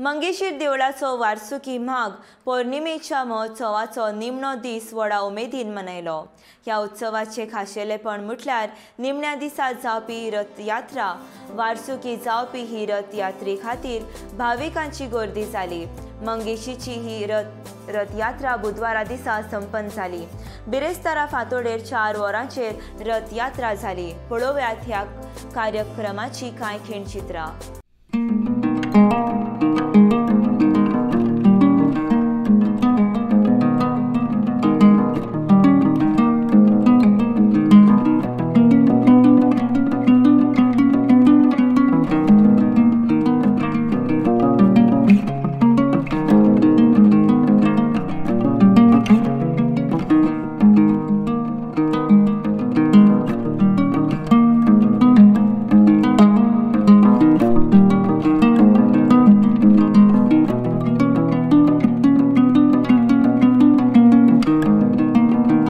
मंगेशीर देवळाचो वार्सुकी म्हाग पौर्णिमेच्या महोत्सवाचो निमणो दीस व्हडा उमेदीन मनयलो। ह्या उत्सवाचे खाशेलेपण म्हटल्यार निमण्या दिसा जावपी रथयात्रा। वार्सुकी जावपी ही रथयात्रे खातीर भाविकांची गर्दी जाली। मंगेशीची ही रथयात्रा बुधवारा दिसा संपन्न जाली। बिरेस्तारा फांतोडेर 4 वरांचेर रथयात्रा जाली। पळोवयात ह्या कार्यक्रमाची कांय खिणचित्रां।